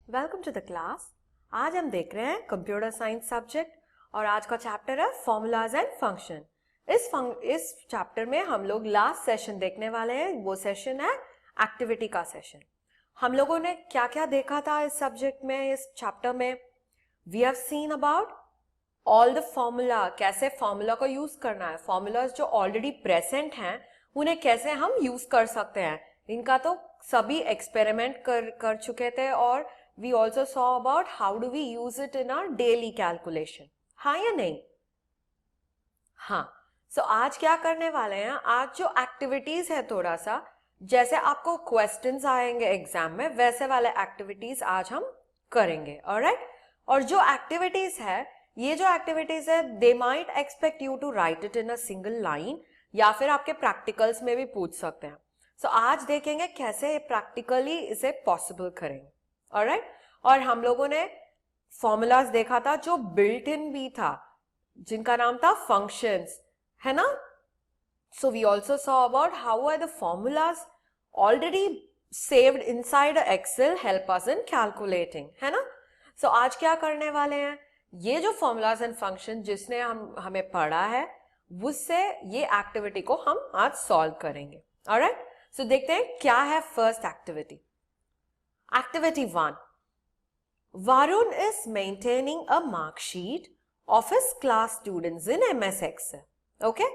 Welcome to the class. आज हम देख रहे हैं कंप्यूटर साइंस सब्जेक्ट और आज का चैप्टर है फॉर्मूलाज एंड फंक्शन। इस चैप्टर में हम लोग लास्ट सेशन देखने वाले हैं। वो सेशन है एक्टिविटी का सेशन। हम लोगों ने क्या क्या देखा था इस सब्जेक्ट में, इस चैप्टर में? We have seen about all the formula, कैसे फॉर्मूला को यूज करना है, फॉर्मूलाज जो ऑलरेडी प्रेजेंट हैं उन्हें कैसे हम यूज कर सकते हैं। इनका तो सभी एक्सपेरिमेंट कर चुके थे और we also saw about how do we use it in our daily calculation. हाँ या नहीं? हाँ। So आज क्या करने वाले हैं? आज जो एक्टिविटीज है, थोड़ा सा जैसे आपको क्वेश्चंस आएंगे एग्जाम में, वैसे वाले एक्टिविटीज आज हम करेंगे। ऑलराइट? और जो एक्टिविटीज है, ये जो एक्टिविटीज है, they might expect you to write it in a single line, या फिर आपके प्रैक्टिकल्स में भी पूछ सकते हैं। So आज देखेंगे कैसे प्रैक्टिकली इसे पॉसिबल करेंगे। ऑलराइट? और हम लोगों ने फॉर्मूलाज देखा था जो बिल्ट इन भी था, जिनका नाम था फंक्शंस, है ना? So we also saw about how are the formulas already saved inside Excel help us in calculating, है ना? सो आज क्या करने वाले हैं, ये जो फॉर्मूलाज एंड फंक्शन जिसने हमें पढ़ा है, उससे ये एक्टिविटी को हम आज सॉल्व करेंगे। ऑलराइट? सो देखते हैं क्या है first activity. Activity 1. Varun is maintaining a mark sheet of his class students in MS Excel. Okay?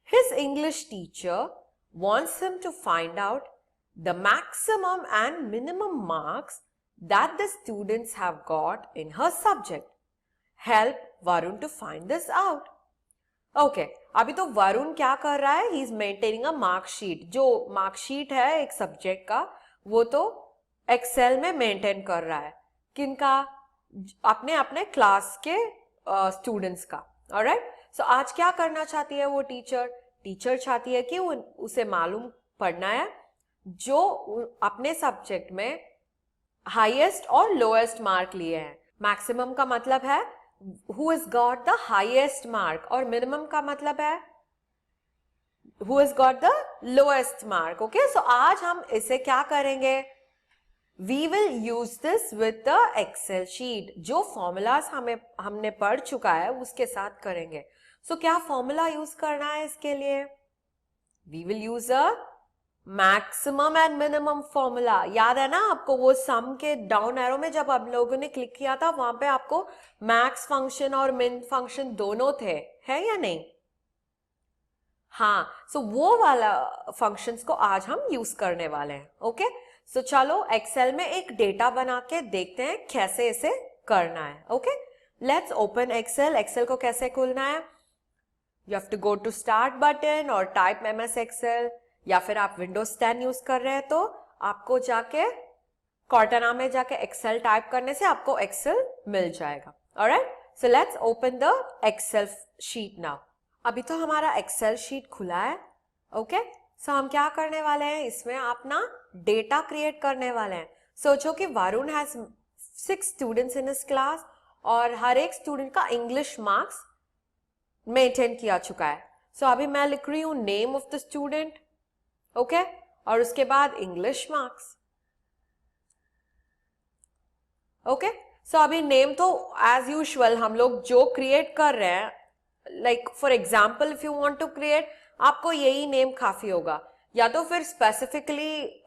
His English teacher wants him to find out the maximum and minimum marks that the students have got in her subject. Help Varun to find this out. Okay, अभी तो वरुण क्या कर रहा है? He is maintaining a mark sheet. जो mark sheet है एक subject का, वो तो एक्सेल में मेंटेन कर रहा है। किनका? अपने अपने क्लास के स्टूडेंट्स का। ऑलराइट? सो आज क्या करना चाहती है वो टीचर चाहती है कि उसे मालूम पड़ना है जो अपने सब्जेक्ट में हाईएस्ट और लोएस्ट मार्क लिए हैं। मैक्सिमम का मतलब है who has got the highest mark, और मिनिमम का मतलब है who has got the lowest mark. Okay, so आज हम इसे क्या करेंगे? We will use this with the Excel sheet. जो फॉर्मूलाज हमने पढ़ चुका है उसके साथ करेंगे। So क्या फॉर्मूला यूज करना है इसके लिए? We will use a maximum and minimum formula. याद है ना आपको वो सम के डाउन एरो में जब आप लोगों ने क्लिक किया था, वहां पे आपको मैक्स फंक्शन और मिन फंक्शन दोनों थे, है या नहीं? हाँ, सो वो वाला फंक्शंस को आज हम यूज करने वाले हैं। ओके, सो चलो एक्सेल में एक डेटा बना के देखते हैं कैसे इसे करना है। Okay, let's open Excel. Excel को कैसे खोलना है? You have to go to start button और टाइप MS Excel, या फिर आप विंडोज 10 यूज कर रहे हैं तो आपको जाके कॉर्टाना में जाके एक्सेल टाइप करने से आपको एक्सेल मिल जाएगा। Alright, so let's open the Excel sheet now. अभी तो हमारा एक्सेल शीट खुला है। ओके, सो हम क्या करने वाले हैं, इसमें अपना डेटा क्रिएट करने वाले हैं। सोचो कि Varun has 6 students in his class और हर एक स्टूडेंट का इंग्लिश मार्क्स मेंटेन किया चुका है। सो अभी मैं लिख रही हूं name of the student, okay, और उसके बाद इंग्लिश मार्क्स। ओके, सो अभी नेम तो एज यूजुअल हम लोग जो क्रिएट कर रहे हैं, like for example if you want to create, आपको यही नेम काफी होगा, या तो फिर स्पेसिफिकली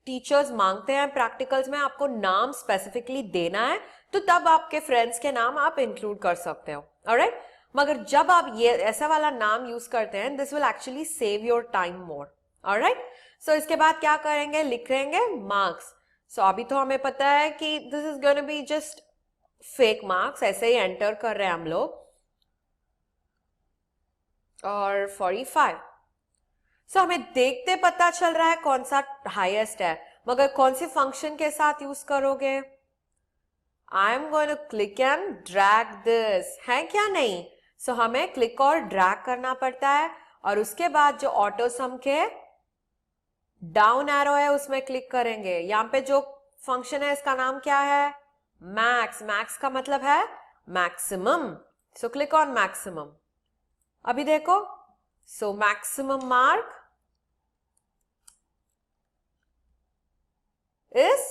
टीचर्स मांगते हैं प्रैक्टिकल्स में आपको नाम स्पेसिफिकली देना है, तो तब आपके फ्रेंड्स के नाम आप इंक्लूड कर सकते हो। ऑलराइट, मगर जब आप ये ऐसा वाला नाम यूज करते हैं, this will actually save your time more. Alright, so इसके बाद क्या करेंगे, लिखेंगे मार्क्स। सो अभी तो हमें पता है कि this is gonna be just fake marks, ऐसे ही एंटर कर रहे हैं हम लोग, और 45। सो हमें देखते पता चल रहा है कौन सा हाईएस्ट है, मगर कौन सी फंक्शन के साथ यूज करोगे? I am going to click and drag this, है क्या नहीं? सो हमें क्लिक और ड्रैग करना पड़ता है, और उसके बाद जो ऑटो सम के डाउन एरो है उसमें क्लिक करेंगे। यहाँ पे जो फंक्शन है इसका नाम क्या है? मैक्स। मैक्स का मतलब है maximum, so click on maximum. अभी देखो, सो मैक्सिमम मार्क is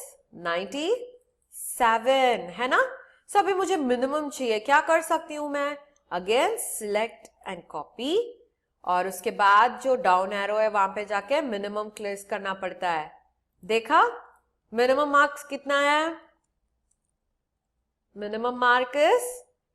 97 है ना। सो अभी मुझे मिनिमम चाहिए, क्या कर सकती हूं मैं, अगेन सिलेक्ट एंड कॉपी, और उसके बाद जो डाउन एरो है वहां पे जाके मिनिमम क्लिक करना पड़ता है। देखा मिनिमम मार्क्स कितना है, मिनिमम मार्क इज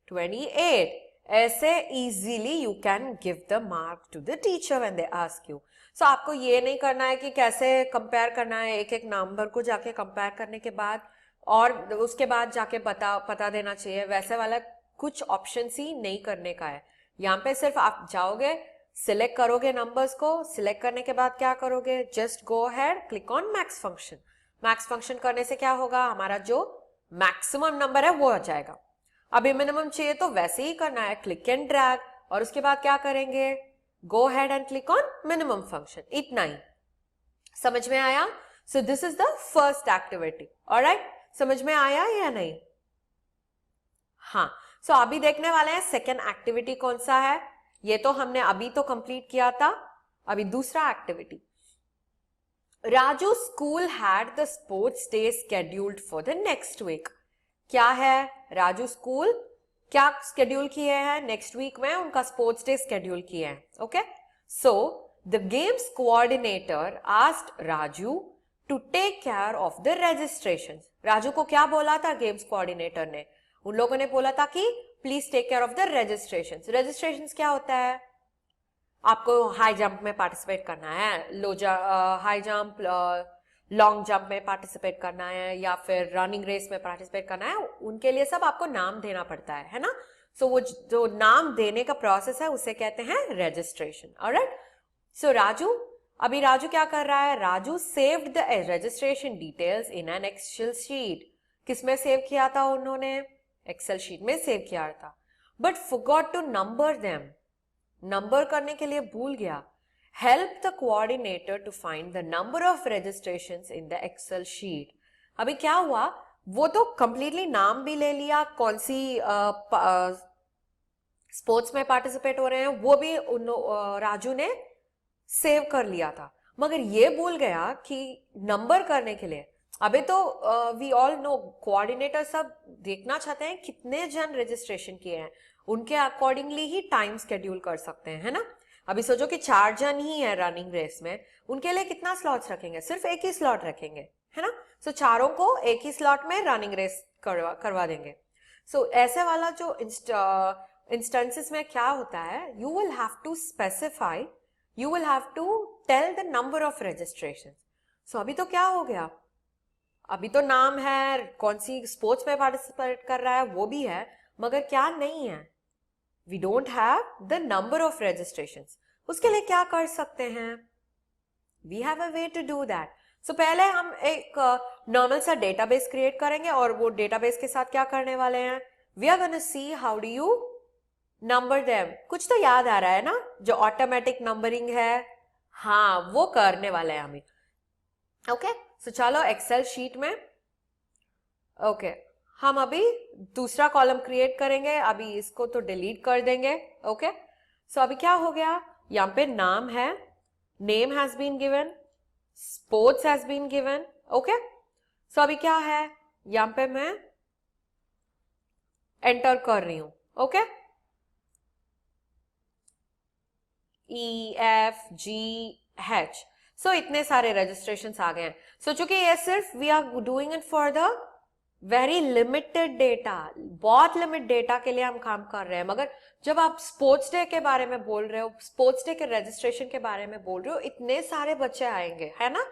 28। ऐसे easily you can give the mark to the teacher when they ask you. So आपको ये नहीं करना है कि कैसे कंपेयर करना है, एक एक नंबर को जाके कंपेयर करने के बाद और उसके बाद जाके पता देना चाहिए, वैसे वाला कुछ ऑप्शन ही नहीं करने का है। यहाँ पे सिर्फ आप जाओगे, सिलेक्ट करोगे नंबर्स को, सिलेक्ट करने के बाद क्या करोगे, just go ahead click on max function. Max function करने से क्या होगा, हमारा जो मैक्सिमम नंबर है वो आ जाएगा। अभी मिनिमम चाहिए तो वैसे ही करना है, क्लिक एंड ड्रैग, और उसके बाद क्या करेंगे, go ahead and click on minimum function. इतना ही, समझ में आया। So this is the first activity. Alright, समझ में आया या नहीं। हाँ, सो अभी देखने वाले हैं सेकेंड एक्टिविटी कौन सा है। ये तो हमने अभी तो कंप्लीट किया था। अभी दूसरा activity, Raju school had the sports day scheduled for the next week. क्या है, राजू स्कूल क्या स्केड्यूल किए हैं, नेक्स्ट वीक में उनका स्पोर्ट्स डे स्केड्यूल किए हैं। Okay, so the games coordinator asked Raju to take care of the registration. Raju को क्या बोला था गेम्स कोऑर्डिनेटर ने, उन लोगों ने बोला था कि please take care of the registration. Registration क्या होता है, आपको हाई जंप में पार्टिसिपेट करना है, हाई जंप लॉन्ग जंप में पार्टिसिपेट करना है, या फिर रनिंग रेस में पार्टिसिपेट करना है, उनके लिए सब आपको नाम देना पड़ता है ना। सो वो जो नाम देने का प्रोसेस है उसे कहते हैं रजिस्ट्रेशन। ऑलराइट, सो अभी राजू क्या कर रहा है, Raju saved the registration details in an Excel sheet. किसमें सेव किया था उन्होंने, एक्सेल शीट में सेव किया था, but forgot to number them. Number करने के लिए भूल गया। Help the coordinator to find the number of registrations in the Excel sheet. अभी क्या हुआ, वो तो completely नाम भी ले लिया, कौन सी स्पोर्ट्स में पार्टिसिपेट हो रहे हैं वो भी राजू ने सेव कर लिया था, मगर ये भूल गया कि नंबर करने के लिए अभी तो वी ऑल नो कोऑर्डिनेटर सब देखना चाहते हैं कितने जन रजिस्ट्रेशन किए हैं, उनके अकॉर्डिंगली ही टाइम शेड्यूल कर सकते हैं, है ना। अभी सोचो कि 4 जन ही है रनिंग रेस में, उनके लिए कितना स्लॉट्स रखेंगे, सिर्फ एक ही स्लॉट रखेंगे, है ना। सो चारों को एक ही स्लॉट में रनिंग रेस करवा देंगे। सो ऐसे वाला जो इंस्टेंसेस में क्या होता है, you will have to specify, you will have to tell the number of registration. So अभी तो क्या हो गया, अभी तो नाम है, कौन सी स्पोर्ट्स में पार्टिसिपेट कर रहा है वो भी है, मगर क्या नहीं है, we don't have the number of registrations. उसके लिए क्या कर सकते हैं, we have a way to do that. So पहले हम एक नॉर्मल सा डेटाबेस क्रिएट करेंगे, और वो डेटाबेस के साथ क्या करने वाले हैं, we are gonna see how do you number them. कुछ तो याद आ रहा है ना, जो ऑटोमेटिक नंबरिंग है, हाँ वो करने वाले हैं हमें। ओके, सो चलो एक्सेल शीट में, ओके हम अभी दूसरा कॉलम क्रिएट करेंगे, अभी इसको तो डिलीट कर देंगे। ओके, सो अभी क्या हो गया, यहाँ पे नाम है, name has been given, sports has been given. Okay, so अभी क्या है, यहाँ पे मैं एंटर कर रही हूं। ओके, EFGH, सो इतने सारे रजिस्ट्रेशन आ गए हैं। सो चूंकि ये सिर्फ we are doing it for the very limited data, बहुत लिमिट डेटा के लिए हम काम कर रहे हैं, मगर जब आप स्पोर्ट्स डे के बारे में बोल रहे हो, स्पोर्ट्स डे के रजिस्ट्रेशन के बारे में बोल रहे हो, इतने सारे बच्चे आएंगे, है ना।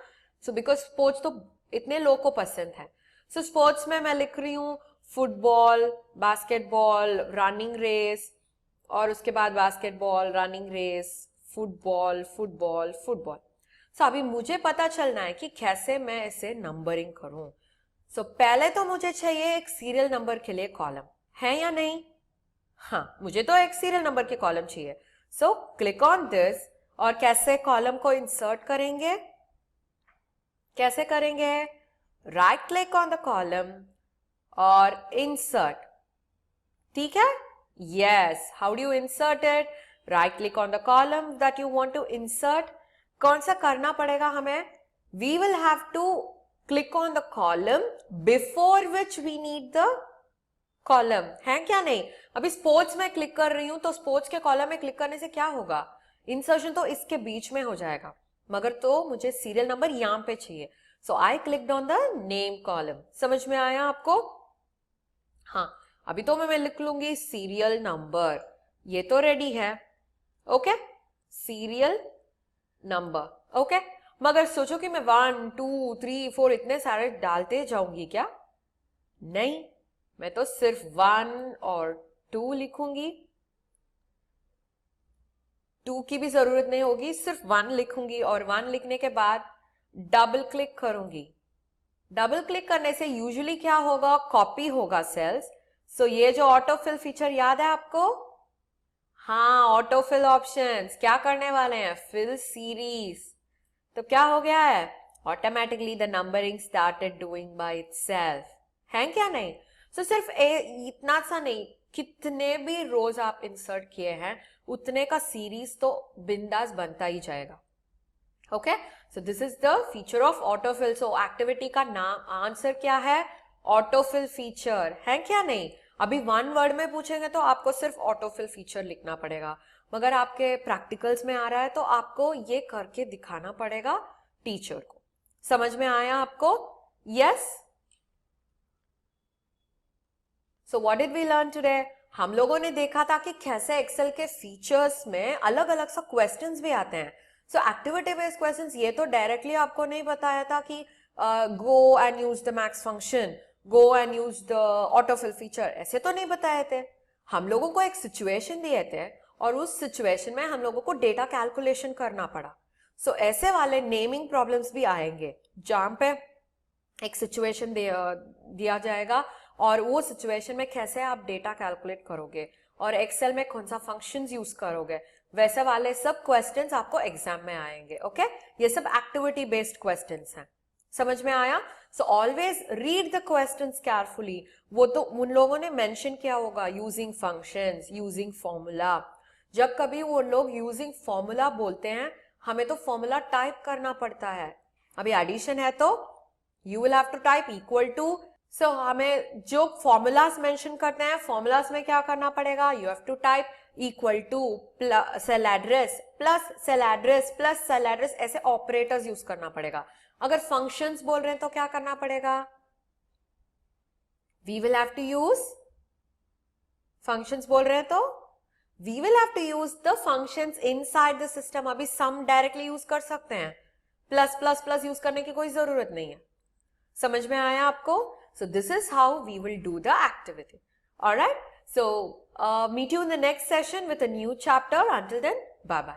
सो बिकॉज स्पोर्ट्स तो इतने लोगों को पसंद है। सो स्पोर्ट्स में मैं लिख रही हूँ फुटबॉल, बास्केटबॉल, रनिंग रेस, और उसके बाद basketball, running race, football, football, football. So अभी मुझे पता चलना है कि कैसे मैं इसे नंबरिंग करूं। सो पहले तो मुझे चाहिए एक सीरियल नंबर के लिए कॉलम, है या नहीं, हाँ मुझे तो एक सीरियल नंबर के कॉलम चाहिए। सो क्लिक ऑन दिस, और कैसे कॉलम को इंसर्ट करेंगे, कैसे करेंगे, right click on the column और इंसर्ट, ठीक है। Yes, how do you insert it, right click on the column that you want to insert. कौन सा करना पड़ेगा हमें, we will have to click on the column before which we need the column, है क्या नहीं? अभी स्पोर्ट्स में क्लिक कर रही हूं तो स्पोर्ट्स के कॉलम में क्लिक करने से क्या होगा? इंसर्शन तो इसके बीच में हो जाएगा, मगर तो मुझे सीरियल नंबर यहां पे चाहिए, so I clicked on the name column. समझ में आया आपको? हाँ, अभी तो मैं लिख लूंगी सीरियल नंबर, ये तो रेडी है, ओके, सीरियल नंबर, ओके। मगर सोचो कि मैं 1 2 3 4 इतने सारे डालते जाऊंगी क्या? नहीं, मैं तो सिर्फ 1 और 2 लिखूंगी, 2 की भी जरूरत नहीं होगी, सिर्फ 1 लिखूंगी और 1 लिखने के बाद डबल क्लिक करूंगी। डबल क्लिक करने से यूजुअली क्या होगा? कॉपी होगा सेल्स। सो ये जो ऑटोफिल फीचर याद है आपको? हाँ, ऑटोफिल ऑप्शंस क्या करने वाले हैं? Fill series. तो क्या हो गया है? Automatically the numbering started doing by itself, है क्या नहीं? सो सिर्फ इतना सा नहीं, कितने भी रोज आप इंसर्ट किए हैं उतने का सीरीज तो बिंदास बनता ही जाएगा, okay. So this is the feature of autofill. So activity का नाम आंसर क्या है? ऑटोफिल फीचर, है क्या नहीं? अभी 1 वर्ड में पूछेंगे तो आपको सिर्फ ऑटोफिल फीचर लिखना पड़ेगा, मगर आपके प्रैक्टिकल्स में आ रहा है तो आपको ये करके दिखाना पड़ेगा टीचर को। समझ में आया आपको? Yes. So what did we learn today? हम लोगों ने देखा था कि कैसे एक्सेल के फीचर्स में अलग अलग सा क्वेश्चंस भी आते हैं। सो एक्टिविटी बेस्ड क्वेश्चंस, ये तो डायरेक्टली आपको नहीं बताया था कि go and use the max function, go and use the autofill feature, ऐसे तो नहीं बताए थे। हम लोगों को एक सिचुएशन दिए थे और उस सिचुएशन में हम लोगों को डेटा कैलकुलेशन करना पड़ा। सो ऐसे वाले नेमिंग प्रॉब्लम्स भी आएंगे जहां पे एक सिचुएशन दिया जाएगा और वो सिचुएशन में कैसे आप डेटा कैलकुलेट करोगे और एक्सेल में कौन सा फंक्शंस यूज करोगे, वैसे वाले सब क्वेश्चंस आपको एग्जाम में आएंगे, ओके। ये सब एक्टिविटी बेस्ड क्वेश्चंस हैं। समझ में आया? So always read the questions carefully. वो तो उन लोगों ने मेंशन किया होगा यूजिंग फंक्शंस, यूजिंग फॉर्मूला। जब कभी वो लोग यूजिंग फॉर्मूला बोलते हैं, हमें तो फॉर्मूला टाइप करना पड़ता है। अभी एडिशन है तो you will have to type equal to. So हमें जो फॉर्मूलाज मेंशन करते हैं, फॉर्मूलाज में क्या करना पड़ेगा? You have to type equal to cell address plus cell address plus cell address, ऐसे ऑपरेटर्स यूज करना पड़ेगा। अगर फंक्शंस बोल रहे हैं तो क्या करना पड़ेगा? We will have to use functions बोल रहे हैं तो we will have to use the functions inside the system. अभी सम डायरेक्टली यूज कर सकते हैं, प्लस प्लस प्लस यूज करने की कोई जरूरत नहीं है। समझ में आया आपको? So this is how we will do the activity. All right. So meet you in the next session with a new chapter. Until then, bye bye.